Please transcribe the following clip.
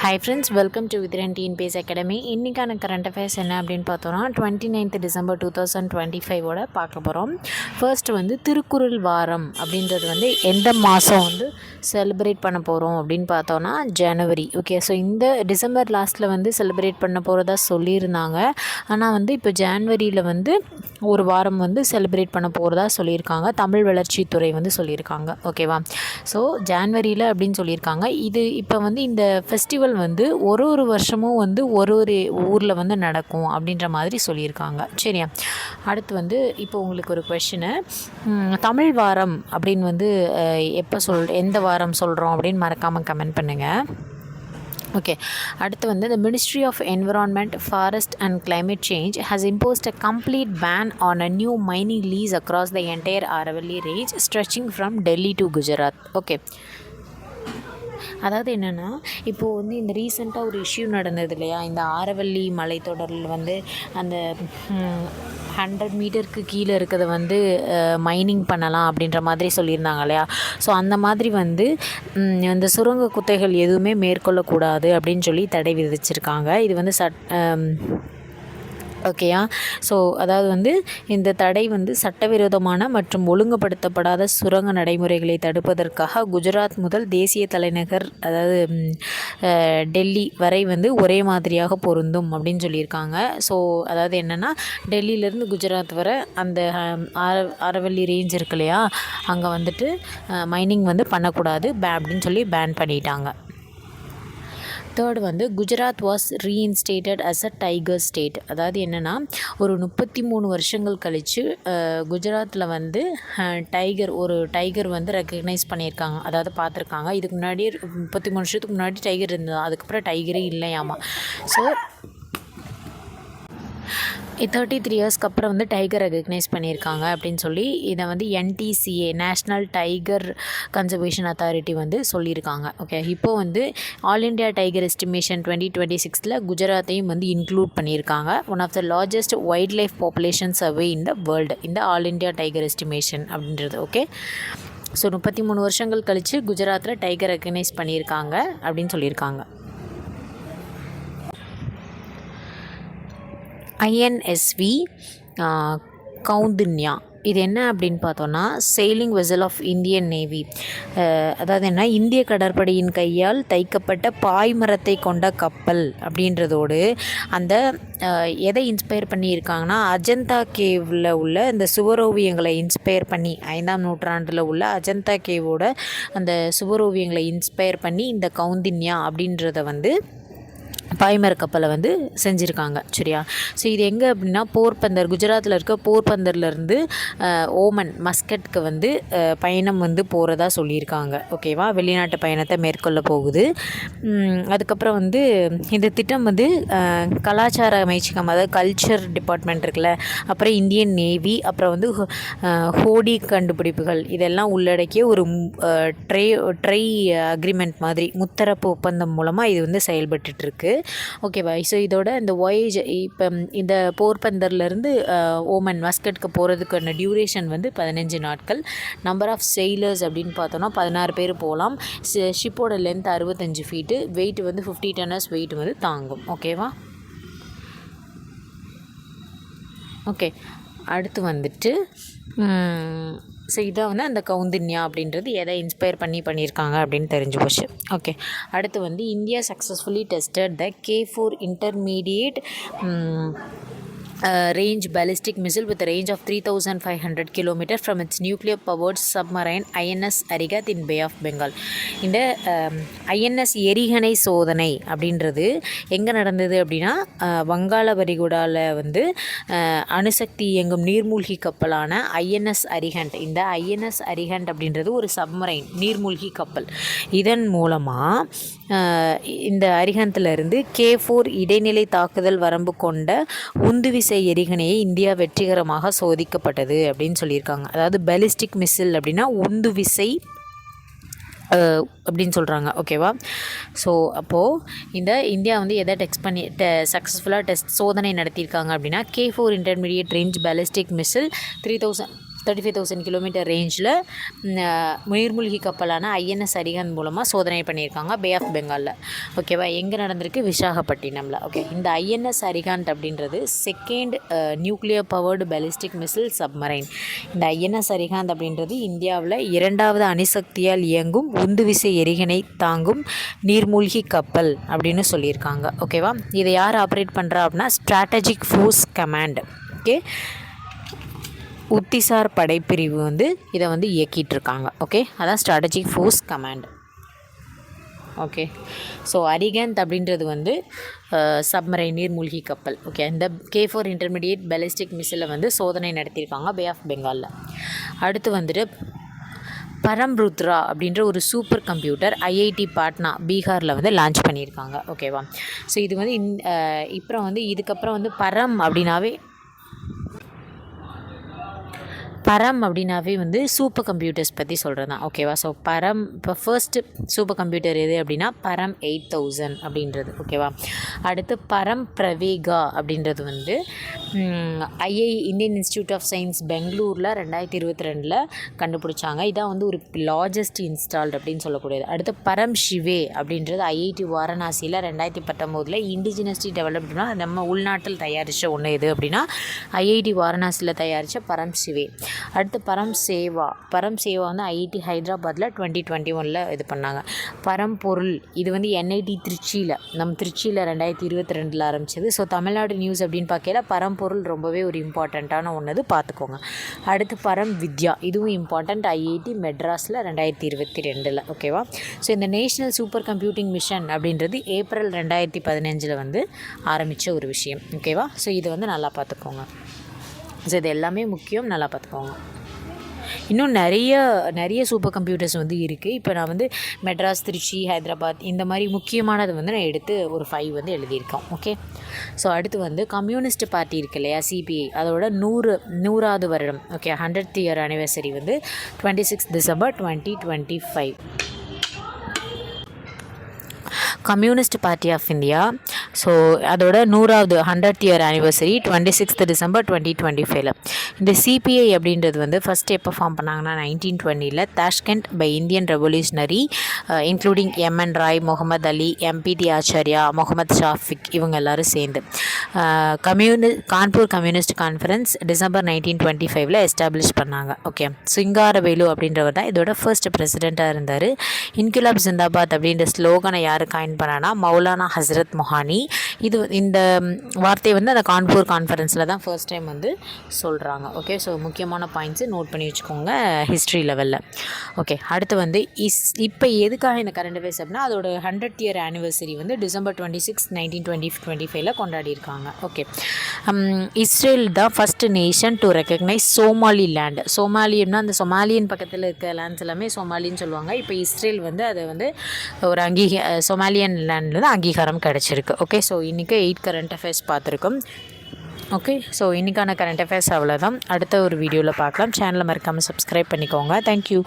Hi friends, welcome to Vithran TNPS academy. இன்றைக்கான current affairs என்ன அப்படின்னு பார்த்தோன்னா 29th December 2025 பார்க்க போகிறோம். ஃபர்ஸ்ட் திருக்குறள் வாரம் அப்படின்றது எந்த மாதம் செலிப்ரேட் பண்ண போகிறோம் அப்படின்னு பார்த்தோன்னா ஜனவரி. ஓகே, ஸோ இந்த டிசம்பர் லாஸ்ட்டில் செலிப்ரேட் பண்ண போகிறதா சொல்லியிருந்தாங்க. ஆனால் இப்போ ஜான்வரியில் ஒரு வாரம் செலிப்ரேட் பண்ண போகிறதா சொல்லியிருக்காங்க. தமிழ் வளர்ச்சித்துறை சொல்லியிருக்காங்க. ஓகேவா, ஸோ ஜான்வரியில் அப்படின்னு சொல்லியிருக்காங்க. இது இப்போ இந்த ஃபெஸ்டிவல் ஒரு வருஷமும் ஒரு ஊரில் நடக்கும் அப்படின்ற மாதிரி சொல்லியிருக்காங்க. சரியா, அடுத்து இப்போ உங்களுக்கு ஒரு கொஷினு, தமிழ் வாரம் அப்படின்னு எப்போ எந்த வாரம் சொல்கிறோம் அப்படின்னு மறக்காமல் கமெண்ட் பண்ணுங்கள். ஓகே, அடுத்து the Ministry of Environment, Forest and Climate Change has imposed a complete ban on a new mining lease across the entire Aravalli range stretching from Delhi to Gujarat. Okay, அதாவது என்னென்னா இப்போது இந்த ரீசெண்டாக ஒரு issue நடந்தது இல்லையா, இந்த ஆரவல்லி மலைத்தொடரில் அந்த 100 மீட்டருக்கு கீழே இருக்கிறத மைனிங் பண்ணலாம் அப்படின்ற மாதிரி சொல்லியிருந்தாங்க இல்லையா. ஸோ அந்த மாதிரி இந்த சுரங்க குத்தைகள் எதுவுமே மேற்கொள்ளக்கூடாது அப்படின்னு சொல்லி தடை விதிச்சிருக்காங்க. இது ஓகேயா. ஸோ அதாவது இந்த தடை சட்டவிரோதமான மற்றும் ஒழுங்குபடுத்தப்படாத சுரங்க நடைமுறைகளை தடுப்பதற்காக குஜராத் முதல் தேசிய தலைநகர் அதாவது டெல்லி வரை ஒரே மாதிரியாக பொருந்தும் அப்படின்னு சொல்லியிருக்காங்க. ஸோ அதாவது என்னென்னா டெல்லியிலேருந்து குஜராத் வரை அந்த ஆரவல்லி ரேஞ்ச் இருக்கு இல்லையா, அங்கே மைனிங் பண்ணக்கூடாது அப்படின்னு சொல்லி பேன் பண்ணிட்டாங்க. Third Gujarat was reinstated as a tiger state. அதாவது என்னென்னா ஒரு 33 வருஷங்கள் கழித்து குஜராத்தில் ஒரு டைகர் ரெக்கக்னைஸ் பண்ணியிருக்காங்க, அதாவது பார்த்துருக்காங்க. இதுக்கு முன்னாடி 33 வருஷத்துக்கு முன்னாடி டைகர் இருந்தது, அதுக்கப்புறம் டைகரே இல்லையாமா. ஸோ 33 இயர்ஸ்க்கு அப்புறம் டைகர் ரெகக்னைஸ் பண்ணியிருக்காங்க அப்படின்னு சொல்லி இதை NTCA national tiger conservation authority சொல்லியிருக்காங்க. ஓகே, இப்போது ஆல் இண்டியா டைகர் எஸ்டிமேஷன் 2026 குஜராத்தையும் இன்க்ளூட் பண்ணியிருக்காங்க. One of the largest wildlife population survey in the world இந்த ஆல் இண்டியா டைகர் எஸ்டிமேஷன் அப்படின்றது. ஓகே, ஸோ 33 வருஷங்கள் கழித்து குஜராத்தில் டைகர் ரெகக்னைஸ் பண்ணியிருக்காங்க அப்படின்னு சொல்லியிருக்காங்க. INSV கவுந்தின்யா இது என்ன அப்படின்னு பார்த்தோன்னா sailing vessel of Indian navy. அதாவது என்ன, இந்திய கடற்படையின் கையால் தைக்கப்பட்ட பாய்மரத்தை கொண்ட கப்பல் அப்படின்றதோடு அந்த எதை இன்ஸ்பயர் பண்ணியிருக்காங்கன்னா அஜந்தா கேவில் உள்ள இந்த சுவரோவியங்களை இன்ஸ்பயர் பண்ணி 5ஆம் நூற்றாண்டில் உள்ள அஜந்தா கேவோட அந்த சுவரோவியங்களை இன்ஸ்பயர் பண்ணி இந்த கவுந்தின்யா அப்படின்றத பாய்மர கப்பலை செஞ்சுருக்காங்க. சரியா, ஸோ இது எங்கே அப்படின்னா போர்பந்தர், குஜராத்தில் இருக்க போர்பந்தர்லேருந்து ஓமன் மஸ்கட்க்கு பயணம் போகிறதா சொல்லியிருக்காங்க. ஓகேவா, வெளிநாட்டு பயணத்தை மேற்கொள்ள போகுது. அதுக்கப்புறம் இந்த திட்டம் கலாச்சார அமைச்சகம், அதாவது கல்ச்சர் டிபார்ட்மெண்ட் இருக்குல்ல, அப்புறம் இந்தியன் நேவி, அப்புறம் ஹோடி கண்டுபிடிப்புகள் இதெல்லாம் உள்ளடக்கிய ஒரு ட்ரை அக்ரிமெண்ட் மாதிரி முத்தரப்பு ஒப்பந்தம் மூலமாக இது செயல்பட்டுருக்கு. ஓகேவா, ஸோ இதோட இந்த வாயேஜ் இப்போ இந்த போர்பந்தர்லேருந்து ஓமன் மஸ்கட்க்கு போகிறதுக்கான டியூரேஷன் 15 நாட்கள். நம்பர் ஆஃப் செயிலர்ஸ் அப்படின்னு பார்த்தோன்னா 16 பேர் போகலாம். ஷிப்போட லென்த் 65 ஃபீட்டு, வெயிட் 50 டன்னர்ஸ் வெயிட் தாங்கும். ஓகேவா, ஓகே, அடுத்து ஸோ இதான் அந்த கவுந்தின்யா அப்படின்றது எதை இன்ஸ்பயர் பண்ணியிருக்காங்க அப்படின்னு தெரிஞ்சு போச்சு. ஓகே, அடுத்து India successfully tested the K4 intermediate range ballistic missile with a range of 3,500 km from its nuclear powered submarine INS Arigat in Bay of Bengal. இந்த INS எரிகணை சோதனை அப்படின்றது எங்கே நடந்தது அப்படின்னா வங்காள விரிகுடாவில் அணுசக்தி இயங்கும் நீர்மூழ்கி கப்பலான INS அரிஹண்ட். இந்த INS அரிஹண்ட் அப்படின்றது ஒரு சப்மரைன் நீர்மூழ்கி கப்பல். இதன் மூலமாக இந்த அரிஹந்திலிருந்து K4 இடைநிலை தாக்குதல் வரம்பு கொண்ட உந்துவிசை எரிகணையை இந்தியா வெற்றிகரமாக சோதிக்கப்பட்டது அப்படின்னு சொல்லியிருக்காங்க. அதாவது பாலிஸ்டிக் மிசைல் அப்படின்னா உந்து விசை அப்படின்னு சொல்கிறாங்க. ஓகேவா, ஸோ அப்போது இந்த இந்தியா எதை சக்ஸஸ்ஃபுல்லாக சோதனை நடத்தியிருக்காங்க அப்படின்னா K4 intermediate range ballistic missile 3000 35,000 kilometre ரேஞ்சில் நீர்மூழ்கி கப்பலான ஐஎன்எஸ் அரிஹந்த் மூலமாக சோதனை பண்ணியிருக்காங்க பே ஆஃப் பெங்காலில். ஓகேவா, எங்கே நடந்திருக்கு? விசாகப்பட்டினமில். ஓகே, இந்த ஐஎன்எஸ் அரிஹந்த் அப்படின்றது second nuclear powered ballistic missile submarine. இந்த ஐஎன்எஸ் அரிஹந்த் அப்படின்றது இந்தியாவில் 2வது அணுசக்தியால் இயங்கும் உந்துவிசை எரிகணை தாங்கும் நீர்மூழ்கி கப்பல் அப்படின்னு சொல்லியிருக்காங்க. ஓகேவா, இதை யார் ஆப்ரேட் பண்ணுறா அப்படின்னா ஸ்ட்ராட்டஜிக் ஃபோர்ஸ் கமாண்ட். ஓகே, உத்திசார் படைப்பிரிவு வந்து இதை வந்து இயக்கிட்டு இருக்காங்க. ஓகே, அதான் strategic force command. Okay, so Arihant அப்படின்றது வந்து சப்மரைன் நீர்மூழ்கி கப்பல். ஓகே, இந்த K4 இன்டர்மீடியேட் பேலிஸ்டிக் மிசைலை வந்து சோதனை நடத்தியிருக்காங்க பே ஆஃப் பெங்காலில். அடுத்து வந்துட்டு பரம்ருத்ரா அப்படின்ற ஒரு சூப்பர் கம்ப்யூட்டர் ஐஐடி பாட்னா பீகாரில் வந்து லான்ச் பண்ணியிருக்காங்க. ஓகேவா, ஸோ இது வந்து இதுக்கப்புறம் வந்து பரம் அப்படின்னாவே வந்து சூப்பர் கம்ப்யூட்டர்ஸ் பற்றி சொல்கிறது தான். ஓகேவா, ஸோ இப்போ ஃபர்ஸ்ட்டு சூப்பர் கம்ப்யூட்டர் எது அப்படின்னா பரம் 8000 அப்படின்றது. ஓகேவா, அடுத்து பரம் பிரவேகா அப்படின்றது வந்து இந்தியன் இன்ஸ்டியூட் ஆஃப் சயின்ஸ் பெங்களூரில் 2022 கண்டுபிடிச்சாங்க. இதான் வந்து ஒரு லார்ஜஸ்ட் இன்ஸ்டால்டு அப்படின்னு சொல்லக்கூடியது. அடுத்து பரம் ஷிவே அப்படின்றது ஐஐடி வாரணாசியில் 2019 இண்டிஜினஸ்டி டெவலப்டுனா நம்ம உள்நாட்டில் தயாரித்த ஒன்று எது அப்படின்னா ஐஐடி வாரணாசியில் தயாரித்த பரம் ஷிவே. அடுத்து பரம் சேவா வந்து ஐஐடி ஹைதராபாத்தில் 2021 இது பண்ணாங்க. பரம்பொருள் இது வந்து என்ஐடி திருச்சியில் 2022 ஆரம்பிச்சது. ஸோ தமிழ்நாடு நியூஸ் அப்படின்னு பார்க்கல பரம்பொருள் ரொம்பவே ஒரு இம்பார்ட்டண்ட்டான ஒன்று, பார்த்துக்கோங்க. அடுத்து பரம் வித்யா இதுவும் இம்பார்ட்டண்ட் ஐஐடி மெட்ராஸில் 2022. ஓகேவா, ஸோ இந்த நேஷ்னல் சூப்பர் கம்ப்யூட்டிங் மிஷன் அப்படின்றது ஏப்ரல் 2015 வந்து ஆரம்பித்த ஒரு விஷயம். ஓகேவா, ஸோ இது வந்து நல்லா பார்த்துக்கோங்க. ஸோ இது எல்லாமே முக்கியம், நல்லா பார்த்துக்கோங்க. இன்னும் நிறைய சூப்பர் கம்ப்யூட்டர்ஸ் வந்து இருக்குது. இப்போ நான் வந்து மெட்ராஸ், திருச்சி, ஹைதராபாத் இந்த மாதிரி முக்கியமானது வந்து நான் எடுத்து ஒரு 5 வந்து எழுதியிருக்கோம். ஓகே, ஸோ அடுத்து வந்து கம்யூனிஸ்ட் பார்ட்டி இருக்கு இல்லையா, சிபிஐ, அதோட 100வது வருடம். ஓகே, 100th இயர் அனிவர்சரி வந்து 26 December 2025. Communist party of India, so அதோட 100th இயர் ஆனிவர்சரி 26 டிசம்பர் 2025. இந்த சிபிஐ அப்படின்றது வந்து ஃபஸ்ட் எப்போ ஃபார்ம் பண்ணாங்கன்னா 1920 Tashkent by Indian revolutionary including MN Roy, Muhammad Ali, MPT Acharya, Muhammad Shafiq இவங்க எல்லோரும் சேர்ந்து Kanpur communist conference December 1925 establish பண்ணாங்க. ஓகே, சிங்காரவேலு அப்படின்றவர் தான் இதோட ஃபர்ஸ்ட் பிரசிடெண்ட்டாக இருந்தார். இன்கிலாப் ஜிந்தாபாத் அப்படின்ற ஸ்லோகனை யார் காயின் பண்ணானா மௌலானா ஹஸ்ரத் மொஹானி. இந்த வார்த்தையை வந்து அந்த கான்பூர் கான்ஃபரன்ஸில் தான் ஃபர்ஸ்ட் டைம் வந்து சொல்கிறாங்க. ஓகே, ஸோ முக்கியமான பாயிண்ட்ஸு நோட் பண்ணி வச்சுக்கோங்க ஹிஸ்ட்ரி லெவலில். ஓகே, அடுத்து வந்து இப்போ எதுக்காக இந்த கரண்ட் அஃபேர்ஸ் அப்படின்னா அதோட 100th இயர் ஆனிவர்சரி வந்து டிசம்பர் 26, 1925 கொண்டாடியிருக்காங்க. ஓகே, இஸ்ரேல் தான் first nation to recognise Somaliland. சோமாலியம்னா அந்த சொமாலியன் பக்கத்தில் இருக்க லேண்ட்ஸ் எல்லாமே சோமாலின்னு சொல்லுவாங்க. இப்போ இஸ்ரேல் வந்து அதை வந்து ஒரு சொமாலியன் லேண்டில் தான் அங்கீகாரம் கிடச்சிருக்கு. ஓகே, ஸோ இன்றைக்கி 8 கரண்ட் அஃபேர்ஸ் பார்த்துருக்கோம். ஓகே, ஸோ இன்றைக்கான கரண்ட் அஃபேர்ஸ் அவ்வளோதான். அடுத்த ஒரு வீடியோவில் பார்க்கலாம். சேனலை மறக்காமல் சப்ஸ்கிரைப் பண்ணிக்கோங்க. தேங்க்யூ.